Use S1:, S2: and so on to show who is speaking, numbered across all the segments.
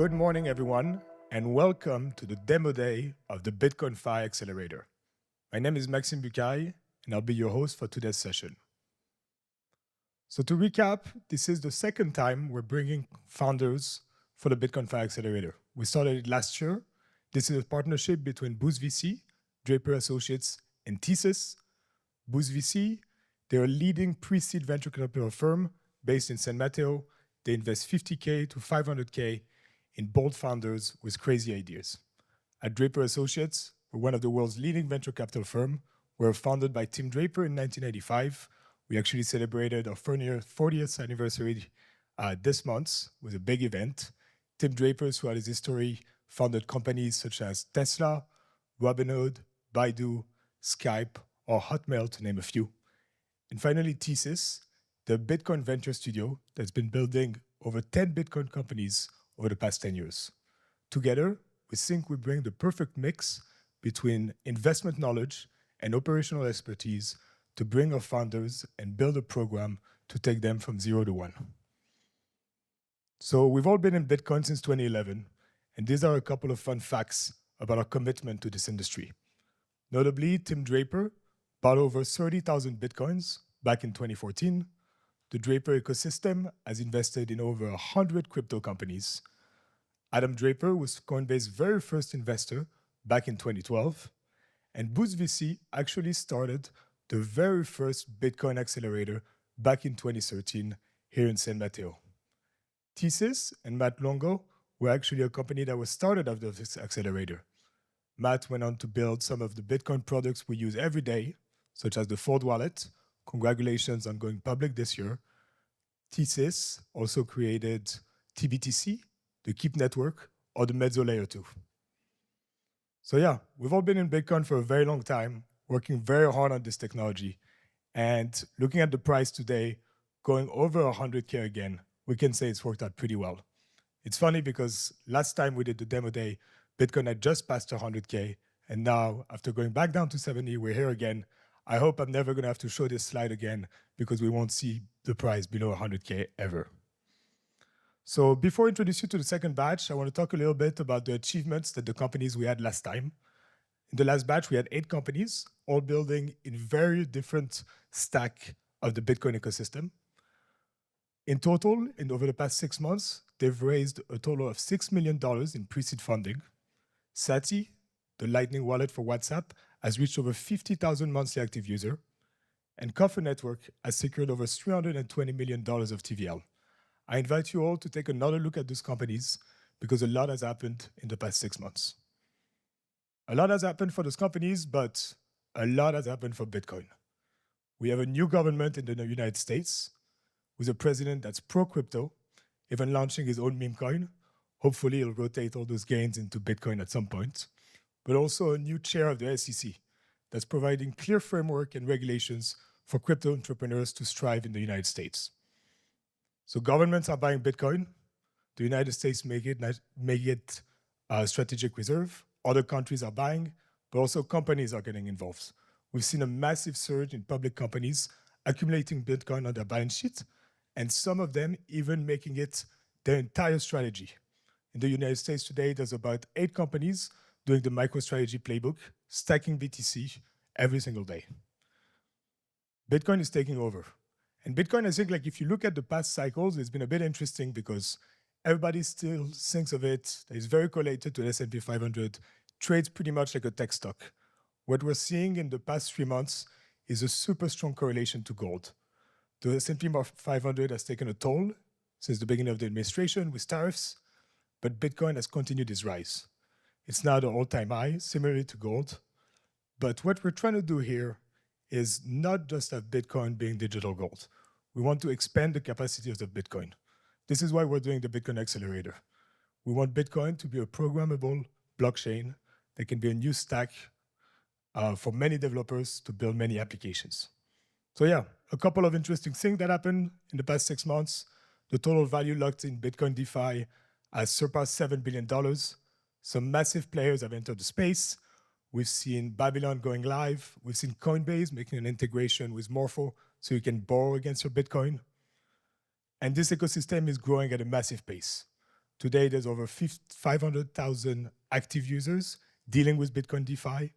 S1: Good morning, everyone, and welcome to the demo day of the BitcoinFi Accelerator. My name is Maxime Bucaille, and I'll be your host for today's session. So to recap, this is the second time we're bringing founders for the BitcoinFi Accelerator. We started it last year. This is a partnership between BoostVC, Draper Associates, and Thesis. BoostVC, they're a leading pre-seed venture capital firm based in San Mateo. They invest $50K to $500K in bold founders with crazy ideas. At Draper Associates, we're one of the world's leading venture capital firm. We're founded by Tim Draper in 1985. We actually celebrated our 40th anniversary this month with a big event. Tim Draper, throughout his history, founded companies such as Tesla, Robinhood, Baidu, Skype, or Hotmail, to name a few. And finally, Thesis, the Bitcoin venture studio that's been building over 10 Bitcoin companies over the past 10 years. Together, we think we bring the perfect mix between investment knowledge and operational expertise to bring our founders and build a program to take them from 0 to 1. So we've all been in Bitcoin since 2011, and these are a couple of fun facts about our commitment to this industry. Notably, Tim Draper bought over 30,000 Bitcoins back in 2014. The Draper ecosystem has invested in over 100 crypto companies. Adam Draper was Coinbase's very first investor back in 2012. And BoostVC actually started the very first Bitcoin accelerator back in 2013 here in San Mateo. Thesis and Matt Longo were actually a company that was started after this accelerator. Matt went on to build some of the Bitcoin products we use every day, such as the Ford Wallet. Congratulations on going public this year. Thesis also created TBTC, the Keep Network, or the Mezzo Layer 2. So yeah, we've all been in Bitcoin for a very long time, working very hard on this technology. And looking at the price today, going over 100K again, we can say it's worked out pretty well. It's funny because last time we did the demo day, Bitcoin had just passed 100K. And now, after going back down to 70, we're here again. I hope I'm never going to have to show this slide again because we won't see the price below 100K ever. So before I introduce you to the second batch, I want to talk a little bit about the achievements that the companies we had last time. In the last batch, we had 8 companies, all building in very different stack of the Bitcoin ecosystem. In total, over the past 6 months, they've raised a total of $6 million in pre-seed funding. Sati, the Lightning wallet for WhatsApp, has reached over 50,000 monthly active users, and Coffee Network has secured over $320 million of TVL. I invite you all to take another look at those companies because a lot has happened in the past 6 months. A lot has happened for those companies, but a lot has happened for Bitcoin. We have a new government in the United States with a president that's pro-crypto, even launching his own meme coin. Hopefully, he'll rotate all those gains into Bitcoin at some point. But also a new chair of the SEC that's providing clear framework and regulations for crypto entrepreneurs to strive in the United States. So governments are buying Bitcoin. The United States make it a strategic reserve. Other countries are buying, but also companies are getting involved. We've seen a massive surge in public companies accumulating Bitcoin on their balance sheet, and some of them even making it their entire strategy. In the United States today, there's about 8 companies doing the MicroStrategy playbook, stacking BTC every single day. Bitcoin is taking over. And Bitcoin, I think, like if you look at the past cycles, it's been a bit interesting because everybody still thinks of it. It's very correlated to the S&P 500, trades pretty much like a tech stock. What we're seeing in the past 3 months is a super strong correlation to gold. The S&P 500 has taken a toll since the beginning of the administration with tariffs, but Bitcoin has continued its rise. It's now the all-time high, similarly to gold. But what we're trying to do here is not just have Bitcoin being digital gold. We want to expand the capacities of Bitcoin. This is why we're doing the Bitcoin Accelerator. We want Bitcoin to be a programmable blockchain that can be a new stack for many developers to build many applications. So yeah, a couple of interesting things that happened in the past 6 months. The total value locked in Bitcoin DeFi has surpassed $7 billion. Some massive players have entered the space. We've seen Babylon going live. We've seen Coinbase making an integration with Morpho so you can borrow against your Bitcoin. And this ecosystem is growing at a massive pace. Today, there's over 500,000 active users dealing with Bitcoin DeFi,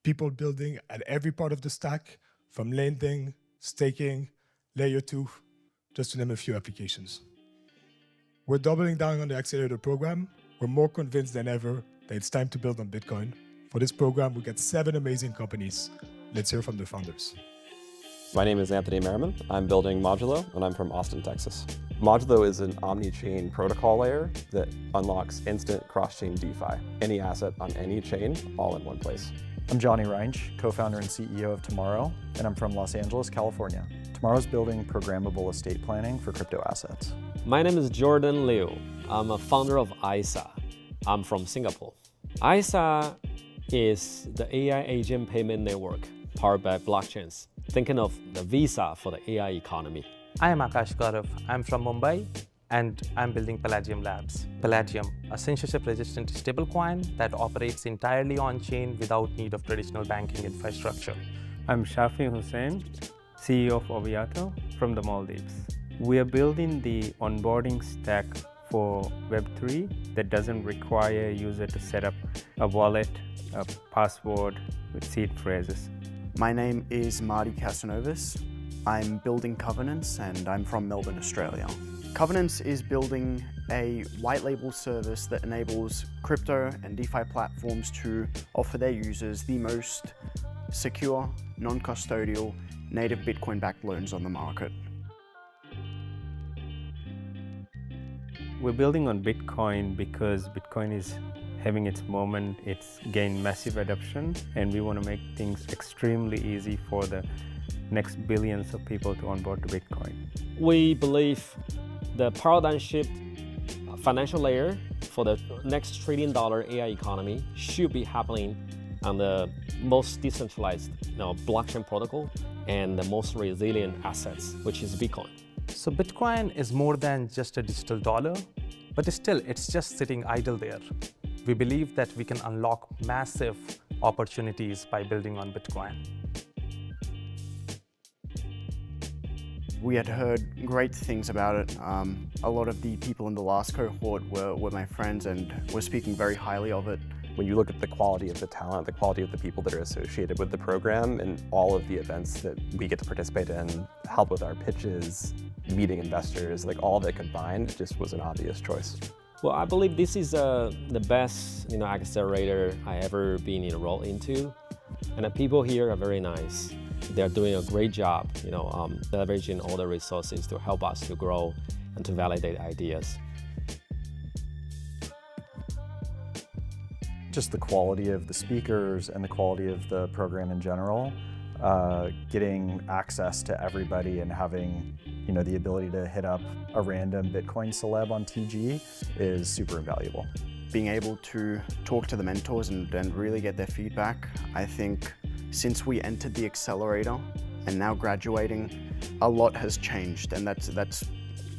S1: people building at every part of the stack, from lending, staking, layer 2, just to name a few applications. We're doubling down on the Accelerator program. We're more convinced than ever that it's time to build on Bitcoin. For this program, we got 7 amazing companies. Let's hear from the founders.
S2: My name is Anthony Merriman. I'm building Modulo, and I'm from Austin, Texas. Modulo is an omni-chain protocol layer that unlocks instant cross-chain DeFi. Any asset on any chain, all in one place.
S3: I'm Johnny Reinsch, co-founder and CEO of Tomorrow, and I'm from Los Angeles, California. Tomorrow's building programmable estate planning for crypto assets.
S4: My name is Jordan Liu. I'm a founder of ISA. I'm from Singapore. ISA is the AI agent payment network powered by blockchains, thinking of the Visa for the AI economy.
S5: I am Akash Gaurav. I'm from Mumbai and I'm building Palladium Labs. Palladium, a censorship-resistant stablecoin that operates entirely on-chain without need of traditional banking infrastructure.
S6: I'm Shafi Hussain, CEO of Aviato from the Maldives. We are building the onboarding stack for Web3 that doesn't require a user to set up a wallet, a password with seed phrases.
S7: My name is Marty Casanovas. I'm building Covenants and I'm from Melbourne, Australia. Covenants is building a white label service that enables crypto and DeFi platforms to offer their users the most secure, non-custodial, native Bitcoin-backed loans on the market.
S6: We're building on Bitcoin because Bitcoin is having its moment. It's gained massive adoption, and we want to make things extremely easy for the next billions of people to onboard to Bitcoin.
S4: We believe the paradigm shift financial layer for the next $1 trillion AI economy should be happening on the most decentralized blockchain protocol and the most resilient assets, which is Bitcoin.
S5: So Bitcoin is more than just a digital dollar, but still it's just sitting idle there. We believe that we can unlock massive opportunities by building on Bitcoin.
S7: We had heard great things about it. A lot of the people in the last cohort were my friends and were speaking very highly of it.
S2: When you look at the quality of the talent, the quality of the people that are associated with the program, and all of the events that we get to participate in, help with our pitches, meeting investors, like all of it combined, just was an obvious choice.
S4: Well, I believe this is the best accelerator I ever been enrolled into, and the people here are very nice. They're doing a great job, leveraging all the resources to help us to grow and to validate ideas.
S3: Just the quality of the speakers and the quality of the program in general, getting access to everybody and having the ability to hit up a random Bitcoin celeb on TG is super invaluable.
S7: Being able to talk to the mentors and really get their feedback, I think since we entered the accelerator and now graduating, a lot has changed, and that's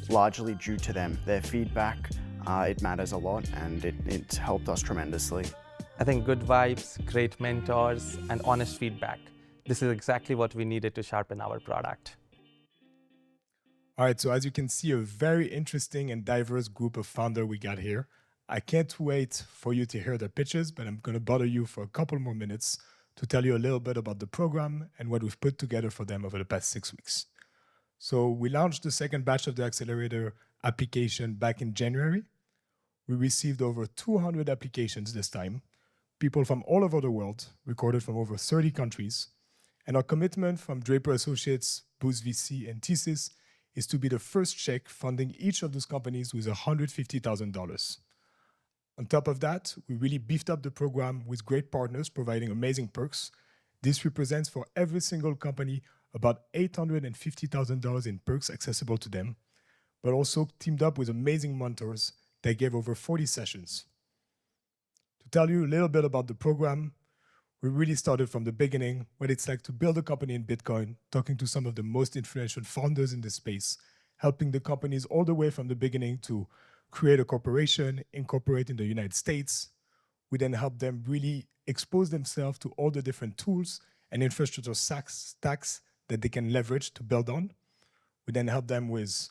S7: largely due to them. Their feedback, it matters a lot, and it's helped us tremendously.
S5: I think good vibes, great mentors, and honest feedback. This is exactly what we needed to sharpen our product.
S1: All right, so as you can see, a very interesting and diverse group of founders we got here. I can't wait for you to hear their pitches, but I'm going to bother you for a couple more minutes to tell you a little bit about the program and what we've put together for them over the past 6 weeks. So we launched the second batch of the Accelerator application back in January. We received over 200 applications this time, people from all over the world, recorded from over 30 countries. And our commitment from Draper Associates, BoostVC, and Thesis is to be the first check funding each of those companies with $150,000. On top of that, we really beefed up the program with great partners providing amazing perks. This represents for every single company about $850,000 in perks accessible to them, but also teamed up with amazing mentors that gave over 40 sessions. To tell you a little bit about the program, we really started from the beginning, what it's like to build a company in Bitcoin, talking to some of the most influential founders in the space, helping the companies all the way from the beginning to create a corporation, incorporate in the United States. We then help them really expose themselves to all the different tools and infrastructure stacks that they can leverage to build on. We then help them with,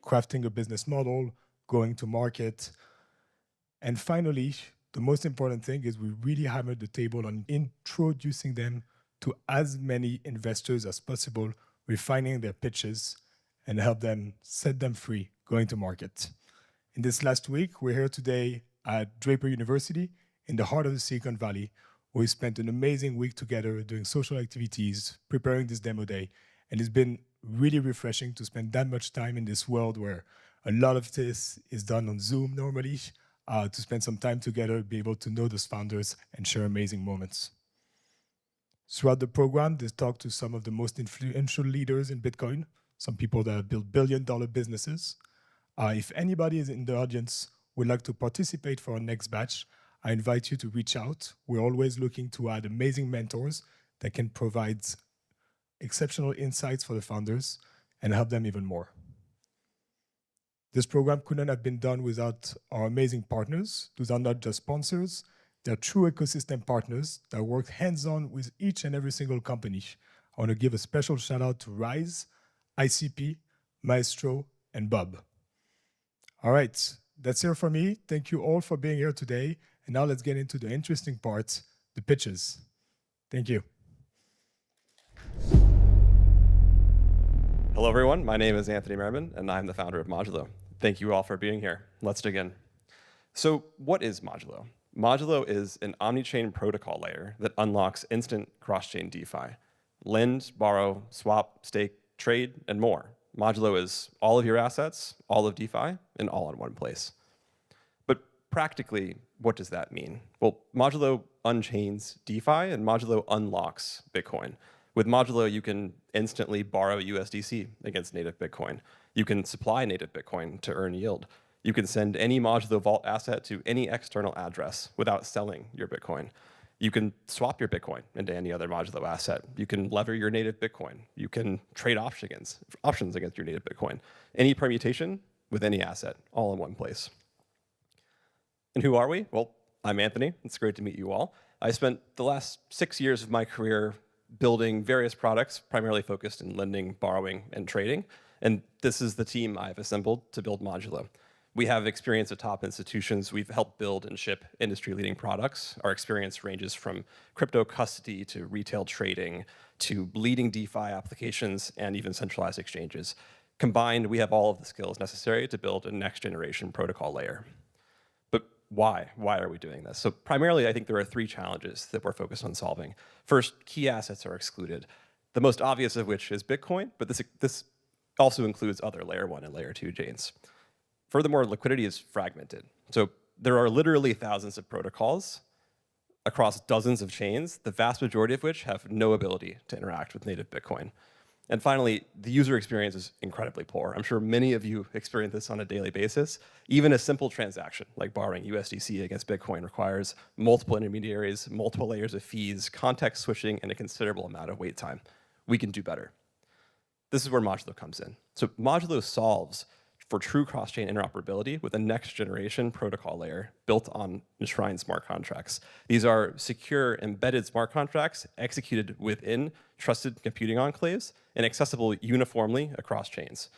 S1: crafting a business model, going to market, And finally, the most important thing is we really hammered the table on introducing them to as many investors as possible, refining their pitches, and help them set them free going to market. In this last week, we're here today at Draper University in the heart of the Silicon Valley, where we spent an amazing week together doing social activities, preparing this demo day. And it's been really refreshing to spend that much time in this world where a lot of this is done on Zoom normally, to spend some time together, be able to know those founders and share amazing moments. Throughout the program, they talked to some of the most influential leaders in Bitcoin, some people that have built billion-dollar businesses. If anybody is in the audience would like to participate for our next batch, I invite you to reach out. We're always looking to add amazing mentors that can provide exceptional insights for the founders and help them even more. This program couldn't have been done without our amazing partners. Those are not just sponsors, they're true ecosystem partners that work hands-on with each and every single company. I want to give a special shout out to Rise, ICP, Maestro, and Bob. All right, that's it for me. Thank you all for being here today. And now let's get into the interesting part, the pitches. Thank you.
S2: Hello, everyone. My name is Anthony Merriman, and I'm the founder of Modulo. Thank you all for being here. Let's dig in. So what is Modulo? Modulo is an omnichain protocol layer that unlocks instant cross-chain DeFi. Lend, borrow, swap, stake, trade, and more. Modulo is all of your assets, all of DeFi, and all in one place. But practically, what does that mean? Well, Modulo unchains DeFi, and Modulo unlocks Bitcoin. With Modulo, you can instantly borrow USDC against native Bitcoin. You can supply native Bitcoin to earn yield. You can send any Modulo Vault asset to any external address without selling your Bitcoin. You can swap your Bitcoin into any other Modulo asset. You can lever your native Bitcoin. You can trade options against your native Bitcoin. Any permutation with any asset, all in one place. And who are we? Well, I'm Anthony. It's great to meet you all. I spent the last 6 years of my career building various products, primarily focused in lending, borrowing, and trading. And this is the team I've assembled to build Modulo. We have experience at top institutions. We've helped build and ship industry-leading products. Our experience ranges from crypto custody to retail trading to leading DeFi applications and even centralized exchanges. Combined, we have all of the skills necessary to build a next-generation protocol layer. But why? Why are we doing this? So primarily, I think there are 3 challenges that we're focused on solving. First, key assets are excluded, the most obvious of which is Bitcoin, but this also includes other layer 1 and layer 2 chains. Furthermore, liquidity is fragmented. So there are literally thousands of protocols across dozens of chains, the vast majority of which have no ability to interact with native Bitcoin. And finally, the user experience is incredibly poor. I'm sure many of you experience this on a daily basis. Even a simple transaction like borrowing USDC against Bitcoin requires multiple intermediaries, multiple layers of fees, context switching, and a considerable amount of wait time. We can do better. This is where Modulo comes in. So Modulo solves for true cross-chain interoperability with a next-generation protocol layer built on enshrined smart contracts. These are secure, embedded smart contracts executed within trusted computing enclaves and accessible uniformly across chains.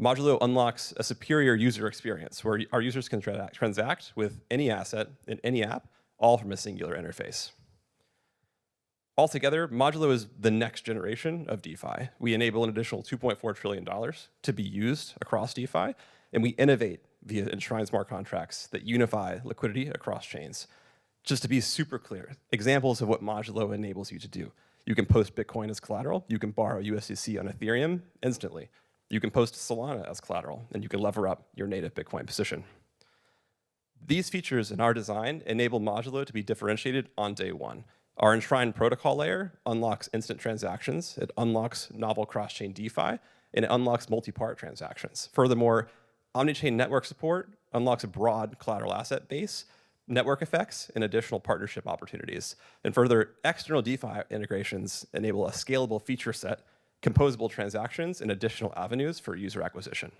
S2: Modulo unlocks a superior user experience where our users can transact with any asset in any app, all from a singular interface. Altogether, Modulo is the next generation of DeFi. We enable an additional $2.4 trillion to be used across DeFi, and we innovate via enshrined smart contracts that unify liquidity across chains. Just to be super clear, examples of what Modulo enables you to do. You can post Bitcoin as collateral. You can borrow USDC on Ethereum instantly. You can post Solana as collateral, and you can lever up your native Bitcoin position. These features in our design enable Modulo to be differentiated on day one. Our enshrined protocol layer unlocks instant transactions, it unlocks novel cross-chain DeFi, and it unlocks multi-part transactions. Furthermore, omnichain network support unlocks a broad collateral asset base, network effects, and additional partnership opportunities. And further, external DeFi integrations enable a scalable feature set, composable transactions, and additional avenues for user acquisition.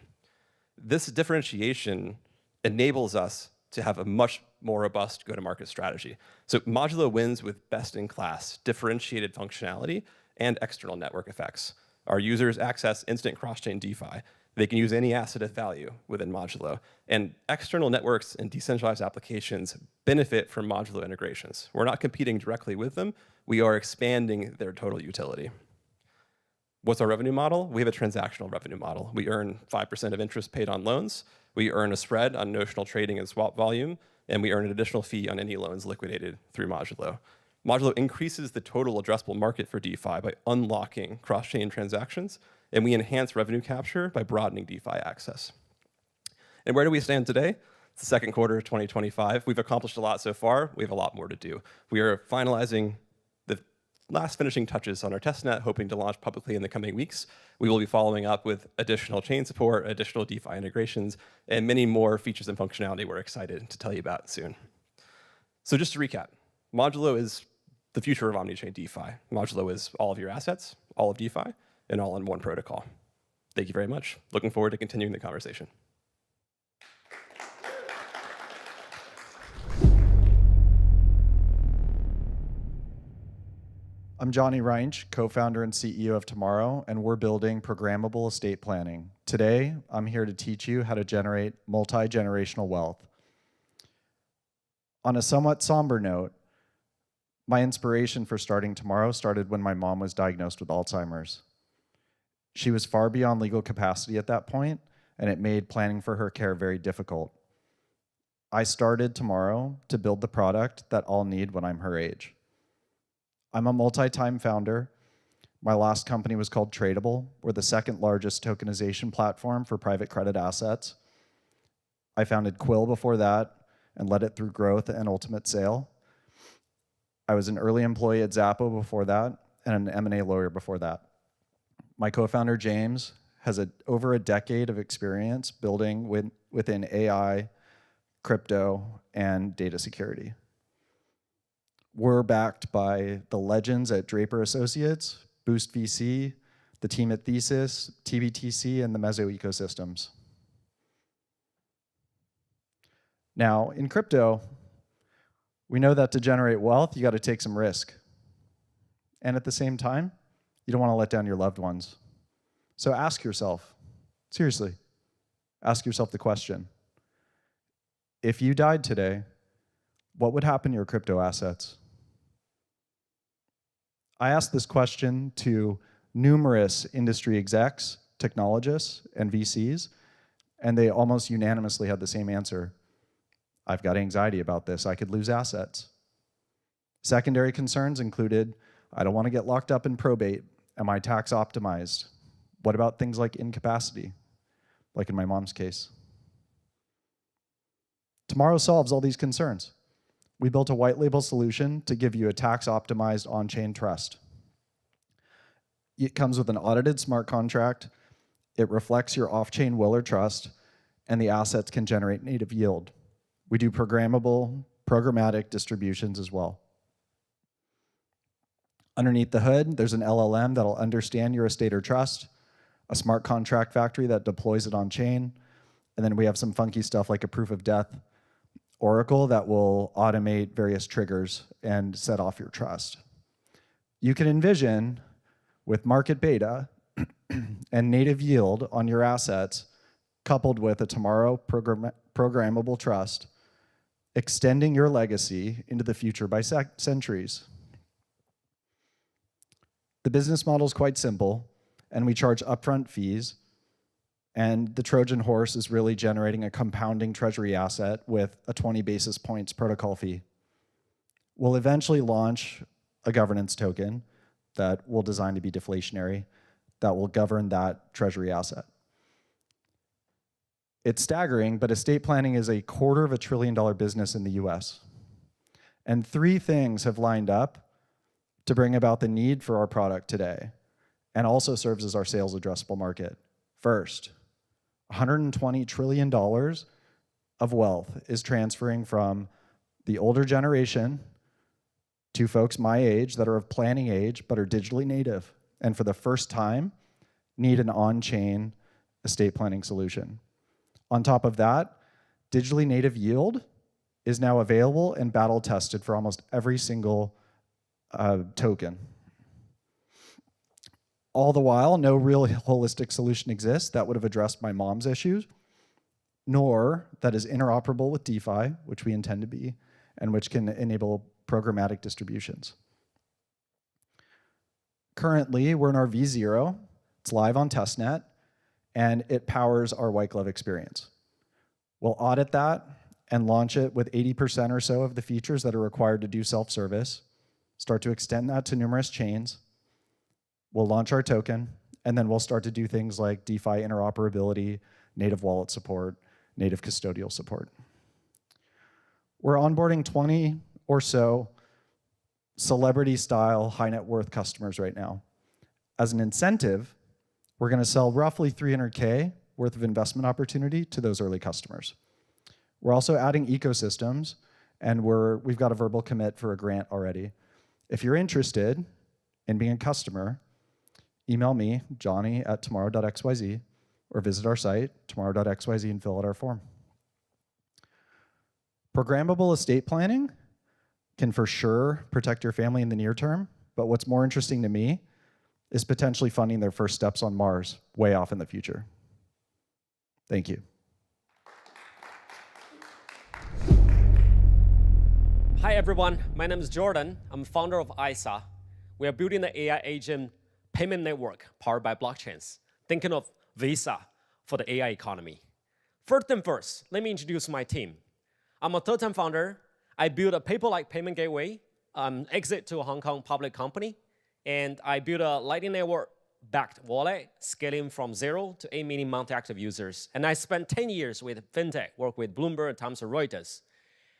S2: This differentiation enables us to have a much more robust go-to-market strategy. So Modulo wins with best-in-class differentiated functionality and external network effects. Our users access instant cross-chain DeFi. They can use any asset of value within Modulo. And external networks and decentralized applications benefit from Modulo integrations. We're not competing directly with them. We are expanding their total utility. What's our revenue model? We have a transactional revenue model. We earn 5% of interest paid on loans. We earn a spread on notional trading and swap volume. And we earn an additional fee on any loans liquidated through Modulo. Modulo increases the total addressable market for DeFi by unlocking cross-chain transactions, and we enhance revenue capture by broadening DeFi access. And where do we stand today? It's the second quarter of 2025. We've accomplished a lot so far. We have a lot more to do. We are finalizing the last finishing touches on our testnet, hoping to launch publicly in the coming weeks. We will be following up with additional chain support, additional DeFi integrations, and many more features and functionality we're excited to tell you about soon. So just to recap, Modulo is the future of omnichain DeFi. Modulo is all of your assets, all of DeFi, and all in one protocol. Thank you very much. Looking forward to continuing the conversation.
S3: I'm Johnny Reinsch, co-founder and CEO of Tomorrow, and we're building programmable estate planning. Today, I'm here to teach you how to generate multi-generational wealth. On a somewhat somber note, my inspiration for starting Tomorrow started when my mom was diagnosed with Alzheimer's. She was far beyond legal capacity at that point, and it made planning for her care very difficult. I started Tomorrow to build the product that I'll need when I'm her age. I'm a multi-time founder. My last company was called Tradable. We're the second largest tokenization platform for private credit assets. I founded Quill before that and led it through growth and ultimate sale. I was an early employee at Zappo before that and an M&A lawyer before that. My co-founder, James, has over a decade of experience building within AI, crypto, and data security. We're backed by the legends at Draper Associates, BoostVC, the team at Thesis, TBTC, and the Mezzo ecosystems. Now, in crypto, we know that to generate wealth, you got to take some risk. And at the same time, you don't want to let down your loved ones. So ask yourself, seriously, ask yourself the question. If you died today, what would happen to your crypto assets? I asked this question to numerous industry execs, technologists, and VCs, and they almost unanimously had the same answer. I've got anxiety about this. I could lose assets. Secondary concerns included, I don't want to get locked up in probate. Am I tax optimized? What about things like incapacity, like in my mom's case? Tomorrow solves all these concerns. We built a white label solution to give you a tax optimized on-chain trust. It comes with an audited smart contract. It reflects your off-chain will or trust, and the assets can generate native yield. We do programmatic distributions as well. Underneath the hood, there's an LLM that'll understand your estate or trust, a smart contract factory that deploys it on chain, and then we have some funky stuff like a proof of death oracle that will automate various triggers and set off your trust. You can envision, with market beta and native yield on your assets, coupled with a Tomorrow programmable trust, extending your legacy into the future by centuries. The business model is quite simple, and we charge upfront fees, and the Trojan horse is really generating a compounding treasury asset with a 20 basis points protocol fee. We'll eventually launch a governance token that we'll design to be deflationary that will govern that treasury asset. It's staggering, but estate planning is a $250 billion business in the US. And three things have lined up to bring about the need for our product today, and also serves as our sales addressable market. First, $120 trillion of wealth is transferring from the older generation to folks my age that are of planning age but are digitally native, and for the first time need an on-chain estate planning solution. On top of that, digitally native yield is now available and battle tested for almost every single token. All the while, no real holistic solution exists that would have addressed my mom's issues, nor that is interoperable with DeFi, which we intend to be, and which can enable programmatic distributions. Currently, we're in our V0. It's live on testnet, and it powers our white glove experience. We'll audit that and launch it with 80% or so of the features that are required to do self-service, start to extend that to numerous chains. We'll launch our token, and then we'll start to do things like DeFi interoperability, native wallet support, native custodial support. We're onboarding 20 or so celebrity-style, high-net-worth customers right now. As an incentive, we're going to sell roughly $300K worth of investment opportunity to those early customers. We're also adding ecosystems, and we've got a verbal commit for a grant already. If you're interested in being a customer, email me, johnny@tomorrow.xyz, or visit our site, tomorrow.xyz, and fill out our form. Programmable estate planning can for sure protect your family in the near term, but what's more interesting to me is potentially funding their first steps on Mars way off in the future. Thank you.
S4: Hi everyone, my name is Jordan. I'm founder of ISA. We are building the AI agent payment network powered by blockchains, thinking of Visa for the AI economy. First thing first, let me introduce my team. I'm a third-time founder. I built a paper-like payment gateway, exit to a Hong Kong public company, and I built a Lightning Network-backed wallet, scaling from 0 to 8 million monthly active users. And I spent 10 years with fintech, worked with Bloomberg, Thomson Reuters.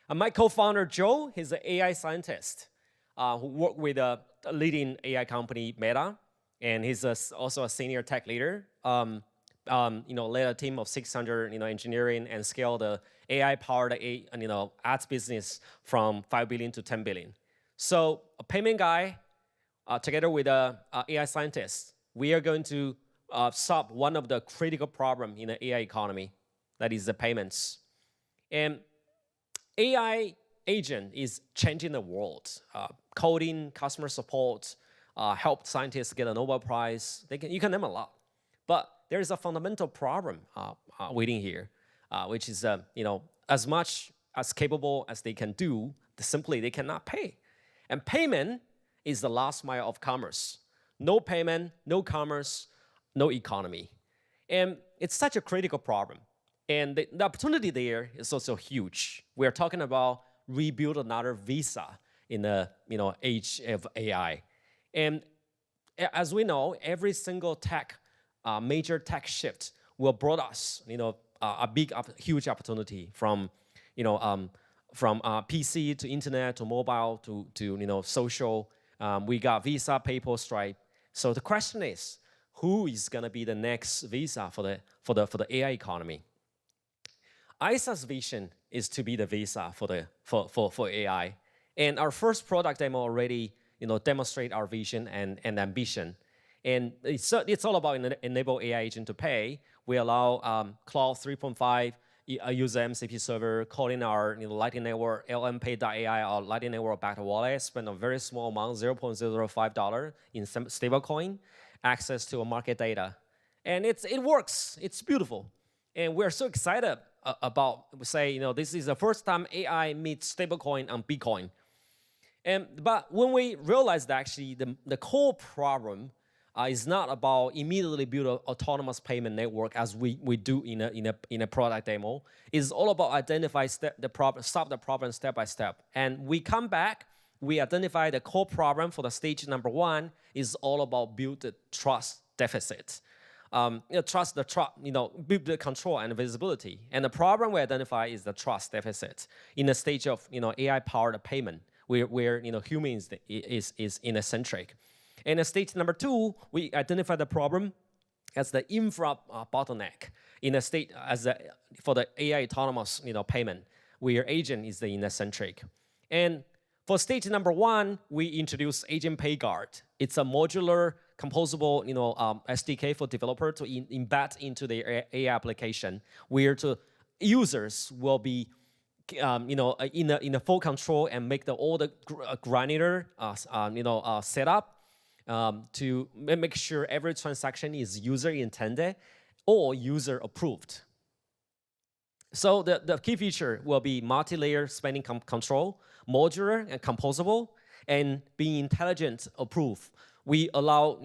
S4: And my co-founder, Joe, he's an AI scientist who worked with a leading AI company, Meta, and he's also a senior tech leader. Led a team of 600 engineering and scaled the AI-powered ads business from 5 billion to 10 billion. So a payment guy, together with an AI scientist, we are going to solve one of the critical problems in the AI economy, that is the payments. And AI agent is changing the world. Coding, customer support, helped scientists get a Nobel Prize. You can name a lot. But there is a fundamental problem waiting here, which is as much as capable as they can do, simply they cannot pay. And payment is the last mile of commerce. No payment, no commerce, no economy. And it's such a critical problem. And the opportunity there is also huge. We're talking about rebuild another Visa in the age of AI. And as we know, every single major tech shift will bring us a huge opportunity from PC to internet to mobile to social. We got Visa, PayPal, Stripe. So the question is, who is going to be the next Visa for the AI economy? ISA's vision is to be the Visa for AI, and our first product demo already demonstrate our vision and ambition. And it's all about enable AI agent to pay. We allow Claude 3.5 user MCP server calling our Lightning Network lmpay.ai or Lightning Network backed wallet, spend a very small amount, $0.005 in stablecoin, access to market data, and it works. It's beautiful, and we're so excited about this is the first time AI meets stablecoin on Bitcoin. But when we realized that actually the core problem is not about immediately build an autonomous payment network as we do in a product demo. It's all about identify solve the problem step by step. And we come back, we identify the core problem for the stage number 1 is all about build the trust deficit. Build the control and visibility. And the problem we identify is the trust deficit in the stage of AI-powered payment, where human is in-centric. And in stage number 2, we identify the problem as the infra bottleneck in a state for the AI autonomous payment, where agent is the in-centric. And for stage number 1, we introduce Agent Pay Guard. It's a modular, composable SDK for developer to embed into the AI application, where users will be in a full control and make all the granular setup to make sure every transaction is user intended or user approved. So the key feature will be multi-layer spending control, modular and composable, and being intelligent approved. We allow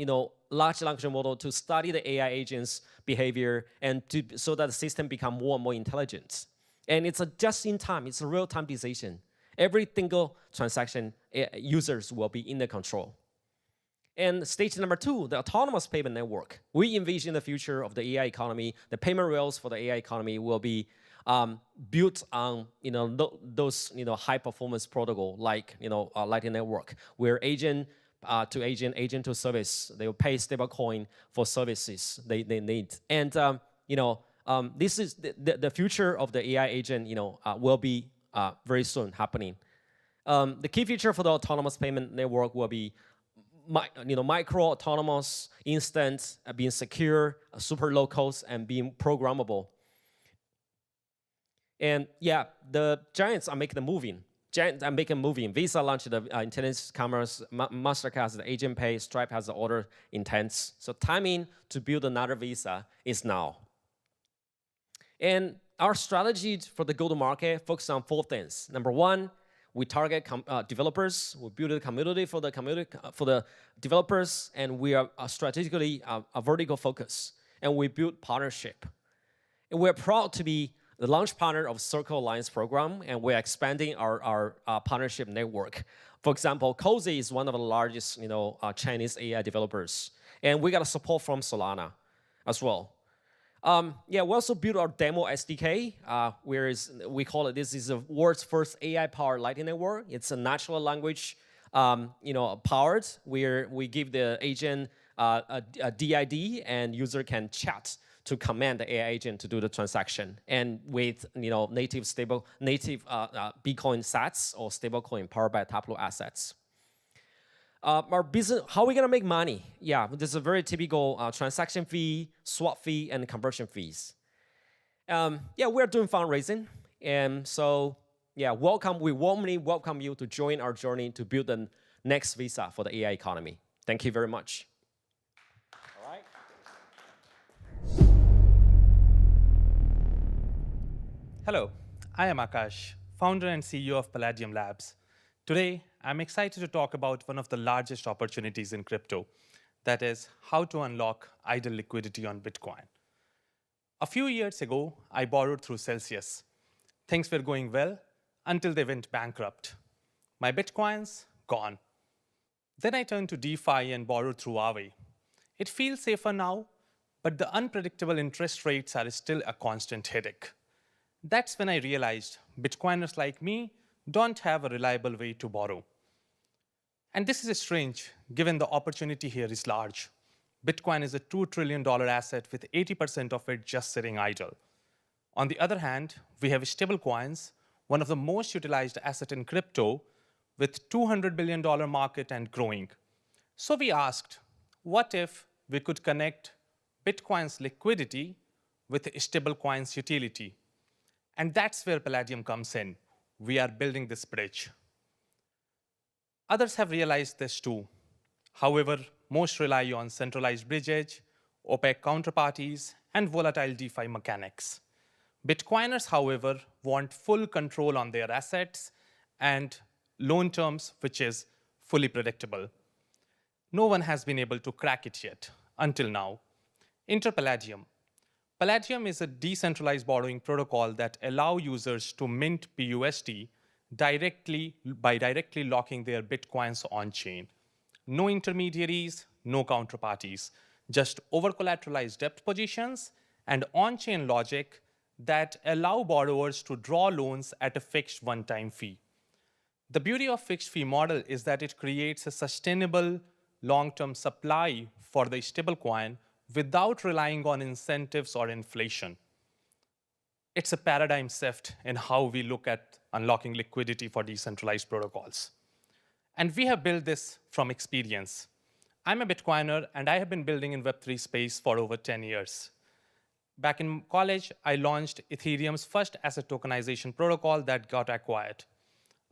S4: large language model to study the AI agent's behavior and so that the system become more and more intelligent. And it's a just-in-time, it's a real-time decision. Every single transaction, users will be in the control. And stage number 2, the autonomous payment network. We envision the future of the AI economy. The payment rails for the AI economy will be built on those high-performance protocol like Lightning Network, where agent to agent, agent to service, they will pay stablecoin for services they need. And this is the future of the AI agent. Will be very soon happening. The key feature for the autonomous payment network will be micro autonomous, instant, being secure, super low cost, and being programmable. And yeah, the giants are making the moving. Visa launched the intelligence commerce. MasterCard has the agent pay. Stripe has the order intents. So timing to build another Visa is now. And our strategy for the go-to-market focuses on 4 things. Number 1, we target developers. We build a community for the developers, and we are strategically a vertical focus. And we build partnership. And we're proud to be the launch partner of Circle Alliance program, and we're expanding our partnership network. For example, Cozy is one of the largest Chinese AI developers, and we got support from Solana as well. We also built our demo SDK, we call it, this is the world's first AI-powered Lightning Network. It's a natural language powered, where we give the agent a DID, and user can chat to command the AI agent to do the transaction, and with native Bitcoin sats or stablecoin powered by Tableau assets. Our business, how are we gonna make money? Yeah, this is a very typical transaction fee, swap fee, and conversion fees. We're doing fundraising, and so we warmly welcome you to join our journey to build the next Visa for the AI economy. Thank you very much. All right.
S5: Hello, I am Akash, founder and CEO of Palladium Labs. Today, I'm excited to talk about one of the largest opportunities in crypto, that is, how to unlock idle liquidity on Bitcoin. A few years ago, I borrowed through Celsius. Things were going well until they went bankrupt. My Bitcoins, gone. Then I turned to DeFi and borrowed through Aave. It feels safer now, but the unpredictable interest rates are still a constant headache. That's when I realized Bitcoiners like me don't have a reliable way to borrow. And this is strange, given the opportunity here is large. Bitcoin is a $2 trillion asset with 80% of it just sitting idle. On the other hand, we have stablecoins, one of the most utilized assets in crypto, with $200 billion market and growing. So we asked, what if we could connect Bitcoin's liquidity with stablecoin's utility? And that's where Palladium comes in. We are building this bridge. Others have realized this too. However, most rely on centralized bridges, opaque counterparties, and volatile DeFi mechanics. Bitcoiners, however, want full control on their assets and loan terms, which is fully predictable. No one has been able to crack it yet, until now. Enter Palladium. Palladium is a decentralized borrowing protocol that allows users to mint BUSD by directly locking their Bitcoins on-chain. No intermediaries, no counterparties, just over-collateralized debt positions and on-chain logic that allow borrowers to draw loans at a fixed one-time fee. The beauty of fixed fee model is that it creates a sustainable long-term supply for the stablecoin without relying on incentives or inflation. It's a paradigm shift in how we look at unlocking liquidity for decentralized protocols. And we have built this from experience. I'm a Bitcoiner, and I have been building in Web3 space for over 10 years. Back in college, I launched Ethereum's first asset tokenization protocol that got acquired.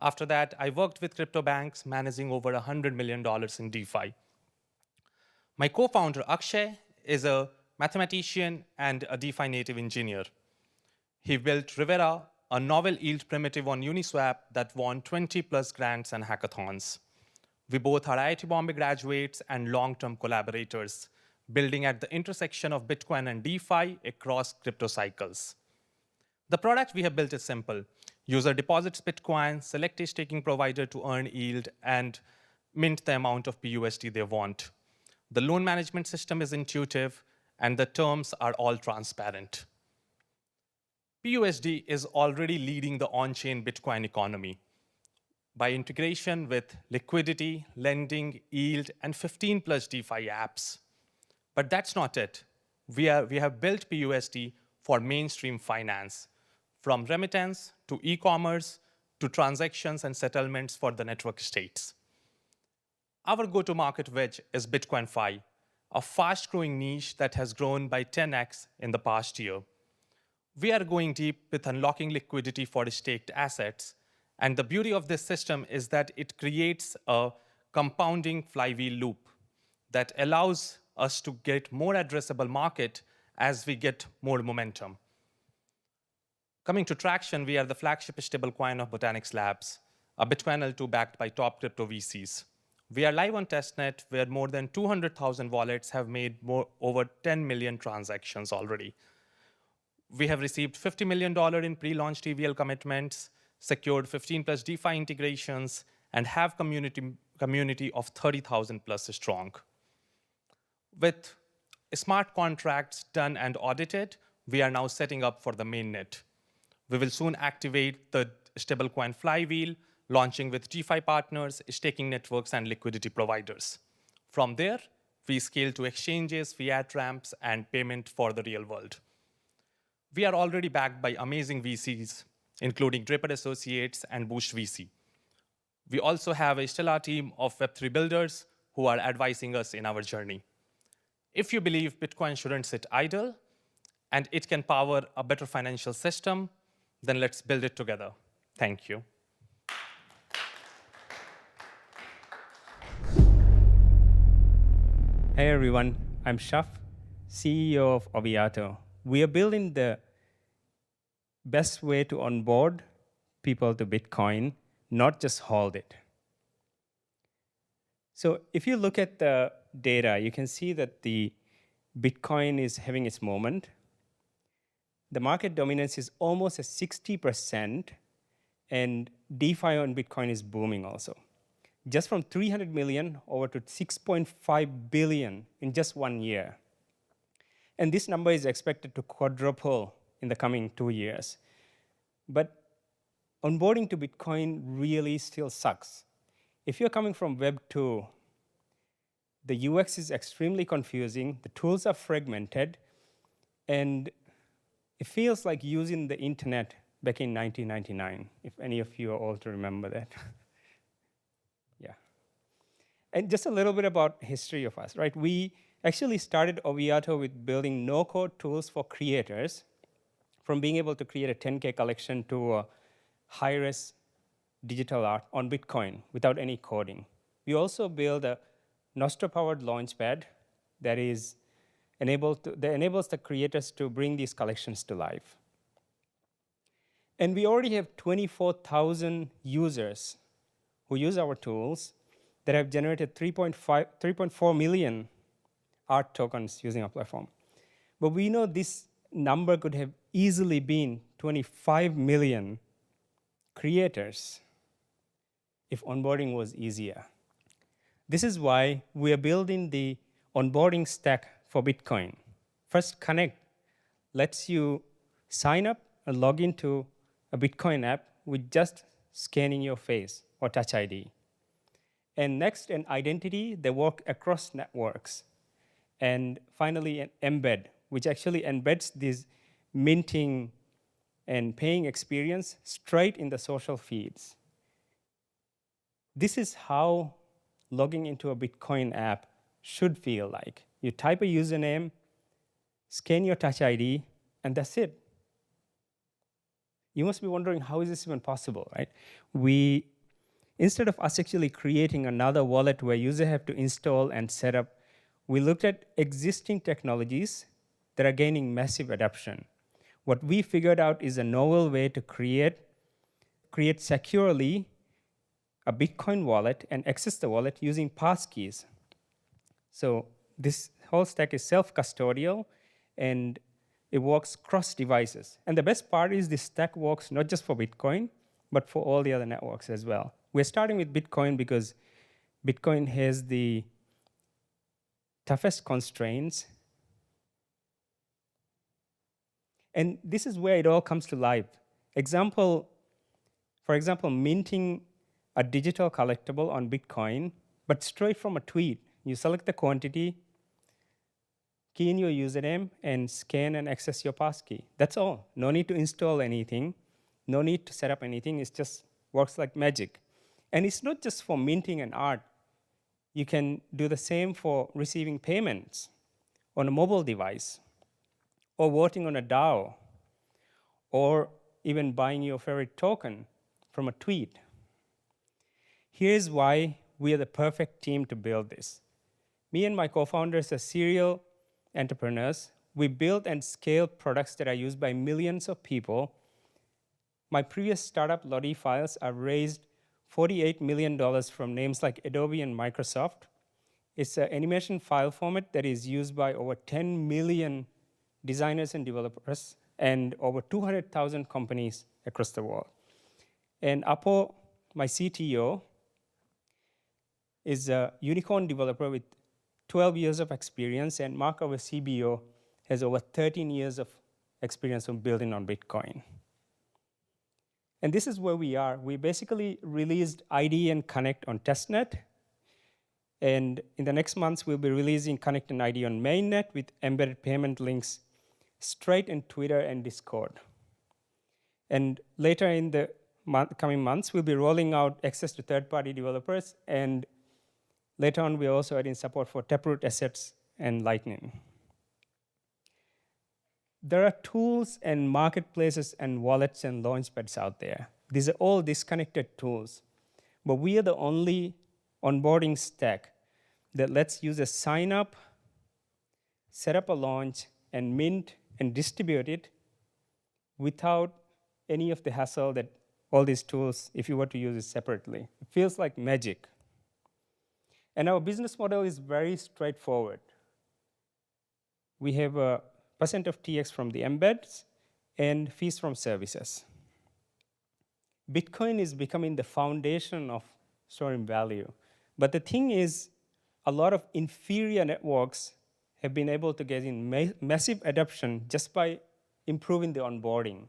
S5: After that, I worked with crypto banks, managing over $100 million in DeFi. My co-founder, Akshay, is a mathematician and a DeFi native engineer. He built Rivera, a novel yield primitive on Uniswap that won 20+ grants and hackathons. We both are IIT Bombay graduates and long-term collaborators, building at the intersection of Bitcoin and DeFi across crypto cycles. The product we have built is simple. User deposits Bitcoin, select a staking provider to earn yield, and mint the amount of BUSD they want. The loan management system is intuitive, and the terms are all transparent. BUSD is already leading the on-chain Bitcoin economy by integration with liquidity, lending, yield, and 15+ DeFi apps. But that's not it. We have built BUSD for mainstream finance, from remittance to e-commerce to transactions and settlements for the network states. Our go-to-market wedge is BitcoinFi, a fast-growing niche that has grown by 10x in the past year. We are going deep with unlocking liquidity for staked assets, and the beauty of this system is that it creates a compounding flywheel loop that allows us to get more addressable market as we get more momentum. Coming to traction, we are the flagship stablecoin of Botanics Labs, a Bitcoin L2 backed by top crypto VCs. We are live on testnet, where more than 200,000 wallets have made over 10 million transactions already. We have received $50 million in pre-launch TVL commitments, secured 15+ DeFi integrations, and have community of 30,000+ strong. With smart contracts done and audited, we are now setting up for the mainnet. We will soon activate the stablecoin flywheel, launching with DeFi partners, staking networks, and liquidity providers. From there, we scale to exchanges, fiat ramps, and payment for the real world. We are already backed by amazing VCs, including Draper Associates and BoostVC. We also have a stellar team of Web3 builders who are advising us in our journey. If you believe Bitcoin shouldn't sit idle and it can power a better financial system, then let's build it together. Thank you.
S6: Hey everyone, I'm Shaf, CEO of Aviato. We are building the best way to onboard people to Bitcoin, not just hold it. So if you look at the data, you can see that the Bitcoin is having its moment. The market dominance is almost at 60%, and DeFi on Bitcoin is booming also. Just from 300 million over to 6.5 billion in just 1 year. And this number is expected to quadruple in the coming 2 years. But onboarding to Bitcoin really still sucks. If you're coming from Web 2, the UX is extremely confusing, the tools are fragmented, and it feels like using the internet back in 1999, if any of you are old to remember that. Yeah. And just a little bit about history of us, right? We actually started Aviato with building no-code tools for creators, from being able to create a 10K collection to a high-res digital art on Bitcoin without any coding. We also built a Nostro-powered launchpad that enables the creators to bring these collections to life. And we already have 24,000 users who use our tools that have generated 3.4 million art tokens using our platform. But we know this number could have easily been 25 million creators if onboarding was easier. This is why we are building the onboarding stack for Bitcoin. First Connect lets you sign up and log into a Bitcoin app with just scanning your face or Touch ID. And next, an identity that works across networks. And finally, an embed, which actually embeds this minting and paying experience straight in the social feeds. This is how logging into a Bitcoin app should feel like. You type a username, scan your Touch ID, and that's it. You must be wondering, how is this even possible, right? Instead of us actually creating another wallet where users have to install and set up, we looked at existing technologies that are gaining massive adoption. What we figured out is a novel way to create securely a Bitcoin wallet and access the wallet using passkeys. So this whole stack is self-custodial, and it works cross devices. And the best part is this stack works not just for Bitcoin, but for all the other networks as well. We're starting with Bitcoin because Bitcoin has the toughest constraints. And this is where it all comes to life. For example, minting a digital collectible on Bitcoin, but straight from a tweet. You select the quantity, key in your username, and scan and access your passkey. That's all. No need to install anything. No need to set up anything. It just works like magic. And it's not just for minting and art. You can do the same for receiving payments on a mobile device, or voting on a DAO, or even buying your favorite token from a tweet. Here's why we are the perfect team to build this. Me and my co-founders are serial entrepreneurs. We build and scale products that are used by millions of people. My previous startup, Lottie Files, have raised $48 million from names like Adobe and Microsoft. It's an animation file format that is used by over 10 million designers and developers and over 200,000 companies across the world. And Apo, my CTO, is a unicorn developer with 12 years of experience, and Mark, our CBO, has over 13 years of experience of building on Bitcoin. And this is where we are. We basically released ID and Connect on testnet, and in the next months, we'll be releasing Connect and ID on mainnet with embedded payment links straight in Twitter and Discord. And later in the coming months, we'll be rolling out access to third-party developers, and later on, we're also adding support for Taproot assets and Lightning. There are tools and marketplaces and wallets and launchpads out there. These are all disconnected tools. But we are the only onboarding stack that lets users sign up, set up a launch, and mint and distribute it without any of the hassle that all these tools, if you were to use it separately. It feels like magic. And our business model is very straightforward. We have a % of TX from the embeds and fees from services. Bitcoin is becoming the foundation of storing value. But the thing is, a lot of inferior networks have been able to get in massive adoption just by improving the onboarding.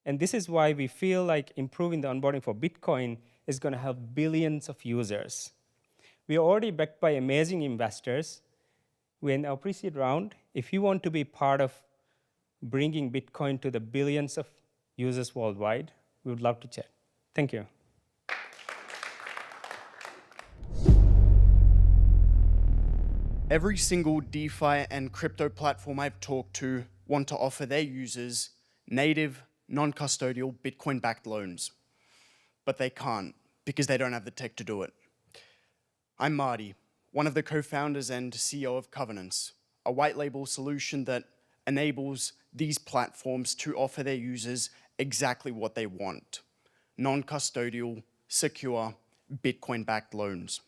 S6: And this is why we feel like improving the onboarding for Bitcoin is going to help billions of users. We are already backed by amazing investors. We're in our pre-seed round. If you want to be part of bringing Bitcoin to the billions of users worldwide, we would love to chat. Thank you.
S7: Every single DeFi and crypto platform I've talked to want to offer their users native, non-custodial Bitcoin-backed loans. But they can't because they don't have the tech to do it. I'm Marty, one of the co-founders and CEO of Covenants, a white label solution that enables these platforms to offer their users exactly what they want: non-custodial, secure, Bitcoin-backed loans.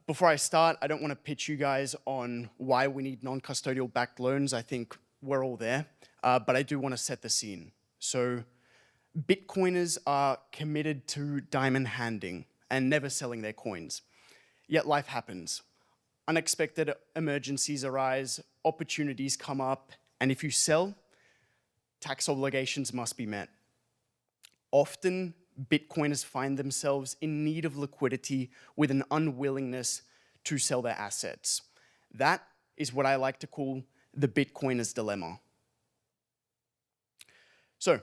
S7: Before I start, I don't want to pitch you guys on why we need non-custodial backed loans. I think we're all there, but I do want to set the scene. So Bitcoiners are committed to diamond handing and never selling their coins. Yet life happens. Unexpected emergencies arise, opportunities come up, and if you sell, tax obligations must be met. Often, Bitcoiners find themselves in need of liquidity with an unwillingness to sell their assets. That is what I like to call the Bitcoiner's dilemma. So,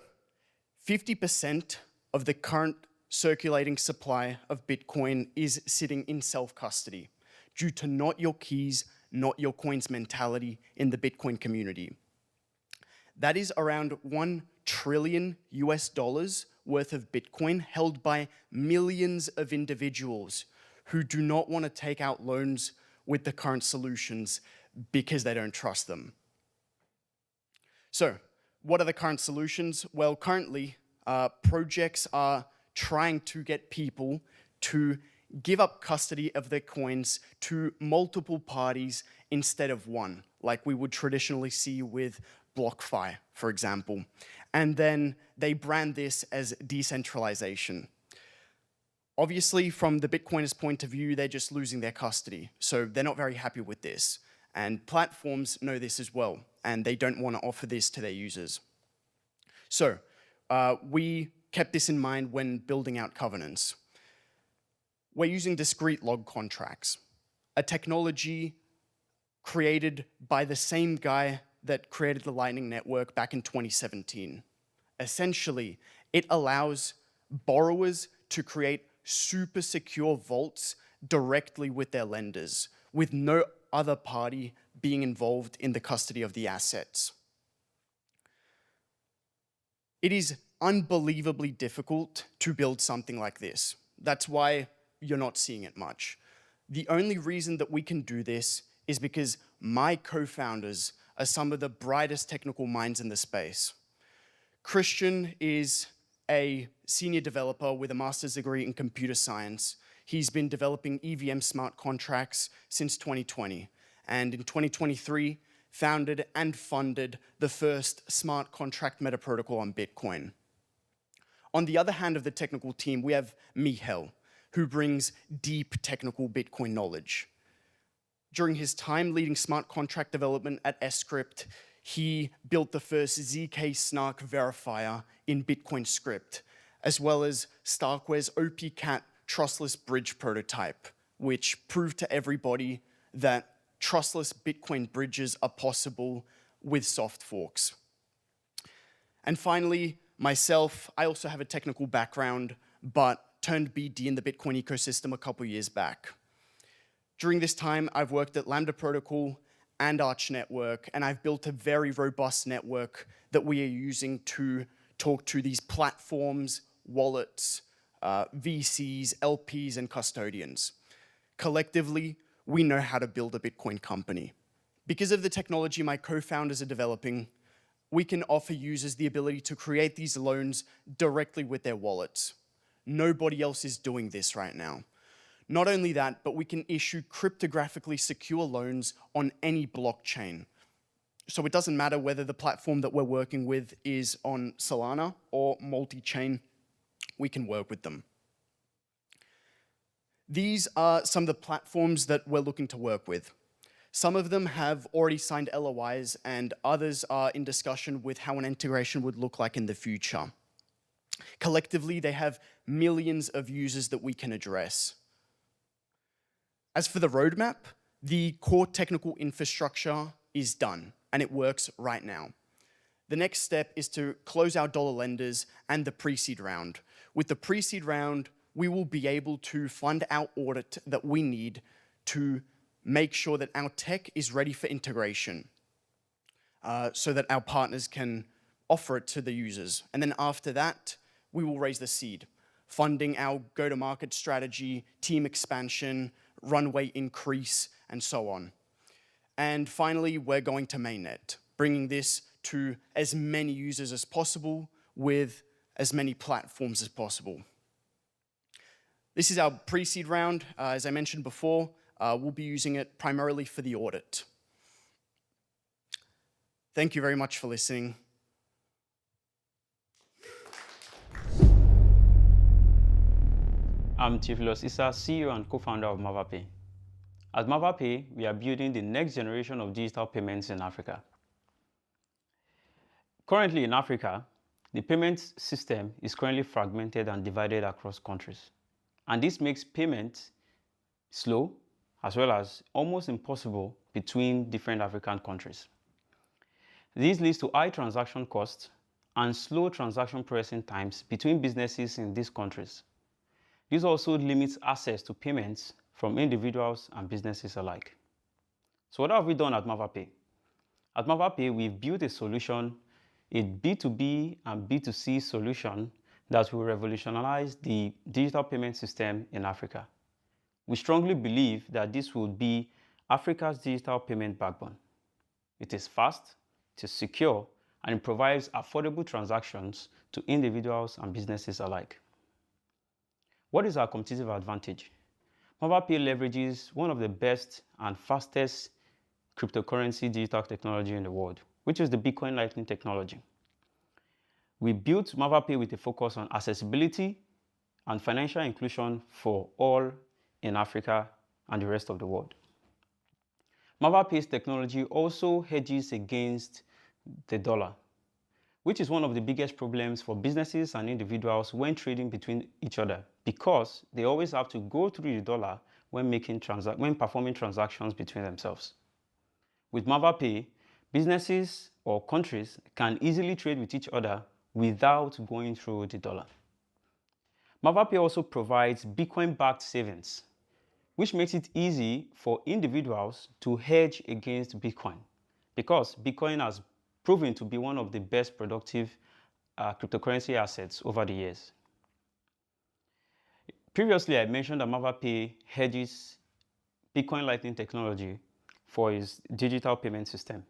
S7: 50% of the current circulating supply of Bitcoin is sitting in self-custody due to not your keys, not your coins mentality in the Bitcoin community. That is around $1 trillion US worth of Bitcoin held by millions of individuals who do not want to take out loans with the current solutions because they don't trust them. So, what are the current solutions? Well, currently, projects are trying to get people to give up custody of their coins to multiple parties instead of one, like we would traditionally see with BlockFi, for example. And then they brand this as decentralization. Obviously, from the Bitcoiners' point of view, they're just losing their custody. So they're not very happy with this. And platforms know this as well, and they don't want to offer this to their users. So we kept this in mind when building out Covenants. We're using discrete log contracts, a technology created by the same guy that created the Lightning Network back in 2017. Essentially, it allows borrowers to create super secure vaults directly with their lenders, with no other party being involved in the custody of the assets. It is unbelievably difficult to build something like this. That's why you're not seeing it much. The only reason that we can do this is because my co-founders are some of the brightest technical minds in the space. Christian is a senior developer with a master's degree in computer science. He's been developing EVM smart contracts since 2020, and in 2023, founded and funded the first smart contract meta protocol on Bitcoin. On the other hand of the technical team, we have Michal, who brings deep technical Bitcoin knowledge. During his time leading smart contract development at Scrypt, he built the first ZK snark verifier in Bitcoin script, as well as Starkware's OPCat trustless bridge prototype, which proved to everybody that trustless Bitcoin bridges are possible with soft forks. And finally, myself, I also have a technical background, but turned BD in the Bitcoin ecosystem a couple years back. During this time, I've worked at Lambda Protocol and Arch Network, and I've built a very robust network that we are using to talk to these platforms, wallets, VCs, LPs, and custodians. Collectively, we know how to build a Bitcoin company. Because of the technology my co-founders are developing, we can offer users the ability to create these loans directly with their wallets. Nobody else is doing this right now. Not only that, but we can issue cryptographically secure loans on any blockchain. So it doesn't matter whether the platform that we're working with is on Solana or multi-chain, we can work with them. These are some of the platforms that we're looking to work with. Some of them have already signed LOIs, and others are in discussion with how an integration would look like in the future. Collectively, they have millions of users that we can address. As for the roadmap, the core technical infrastructure is done, and it works right now. The next step is to close our dollar lenders and the pre-seed round. With the pre-seed round, we will be able to fund our audit that we need to make sure that our tech is ready for integration, so that our partners can offer it to the users. And then after that, we will raise the seed, funding our go-to-market strategy, team expansion, runway increase, and so on. And finally, we're going to mainnet, bringing this to as many users as possible with as many platforms as possible. This is our pre-seed round. As I mentioned before, we'll be using it primarily for the audit. Thank you very much for listening.
S8: I'm Tiflos Issa, CEO and co-founder of Mavape. At Mavape, we are building the next generation of digital payments in Africa. Currently in Africa, the payments system is currently fragmented and divided across countries. And this makes payment slow, as well as almost impossible between different African countries. This leads to high transaction costs and slow transaction processing times between businesses in these countries. This also limits access to payments from individuals and businesses alike. So what have we done at Mavape? At Mavape, we've built a solution, a B2B and B2C solution that will revolutionize the digital payment system in Africa. We strongly believe that this will be Africa's digital payment backbone. It is fast, it is secure, and it provides affordable transactions to individuals and businesses alike. What is our competitive advantage? Mavape Pay leverages one of the best and fastest cryptocurrency digital technology in the world, which is the Bitcoin Lightning technology. We built Mavape Pay with a focus on accessibility and financial inclusion for all in Africa and the rest of the world. Mavape Pay's technology also hedges against the dollar, which is one of the biggest problems for businesses and individuals when trading between each other, because they always have to go through the dollar when performing transactions between themselves. With Mavape Pay, businesses or countries can easily trade with each other without going through the dollar. Mavape Pay also provides Bitcoin-backed savings, which makes it easy for individuals to hedge against Bitcoin, because Bitcoin has proven to be one of the best productive cryptocurrency assets over the years. Previously, I mentioned that Mavape Pay hedges Bitcoin Lightning technology for its digital payment system.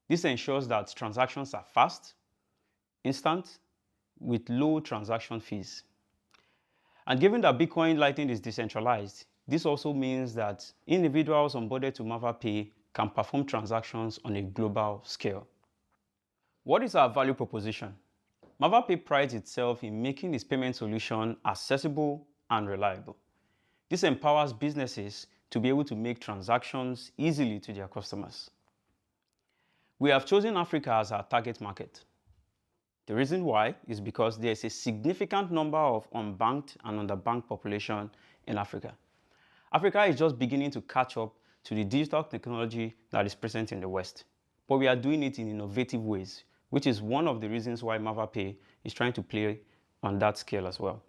S8: This ensures that transactions are fast, instant, with low transaction fees. And given that Bitcoin Lightning is decentralized, this also means that individuals onboarded to Mavape Pay can perform transactions on a global scale. What is our value proposition? Mavape Pay prides itself in making its payment solution accessible and reliable. This empowers businesses to be able to make transactions easily to their customers. We have chosen Africa as our target market. The reason why is because there is a significant number of unbanked and underbanked population in Africa. Africa is just beginning to catch up to the digital technology that is present in the West, but we are doing it in innovative ways, which is one of the reasons why Mavape Pay is trying to play on that scale as well.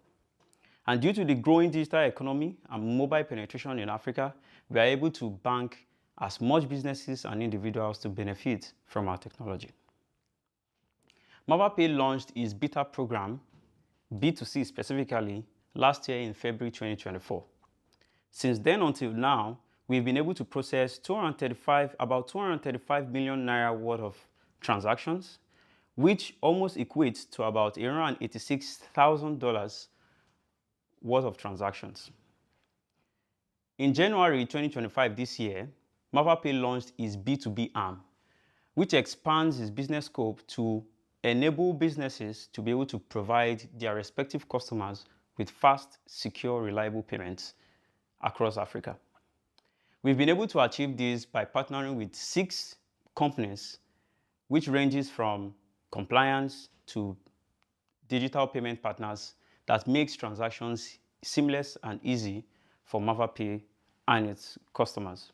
S8: And due to the growing digital economy and mobile penetration in Africa, we are able to bank as much businesses and individuals to benefit from our technology. Mavape Pay launched its beta program, B2C specifically, last year in February 2024. Since then until now, we've been able to process about 235 million naira worth of transactions, which almost equates to about $186,000 worth of transactions. In January 2025 this year, Mavape Pay launched its B2B arm, which expands its business scope to enable businesses to be able to provide their respective customers with fast, secure, reliable payments across Africa. We've been able to achieve this by partnering with 6 companies, which ranges from compliance to digital payment partners that makes transactions seamless and easy for Mavape Pay and its customers.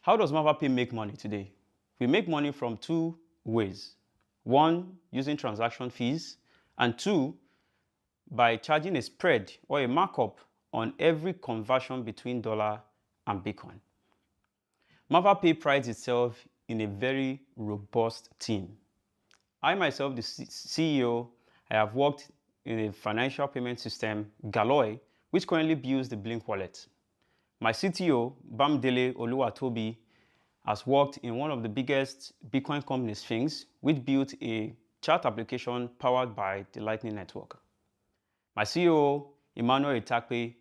S8: How does Mavape Pay make money today? We make money from 2 ways. 1, using transaction fees, and 2, by charging a spread or a markup on every conversion between dollar and Bitcoin. Mavape Pay prides itself in a very robust team. I myself, the CEO, I have worked in a financial payment system, Galloy, which currently builds the Blink wallet. My CTO, Bamdele Oluwatobi, has worked in one of the biggest Bitcoin companies, Sphinx, which built a chat application powered by the Lightning Network. My CEO, Emmanuel Itakpe,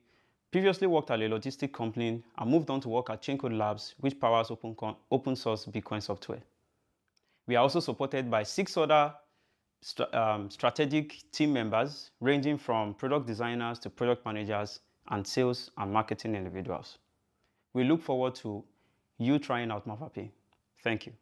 S8: previously worked at a logistics company and moved on to work at Chaincode Labs, which powers open source Bitcoin software. We are also supported by 6 other strategic team members, ranging from product designers to product managers and sales and marketing individuals. We look forward to you trying out Mavape Pay. Thank you.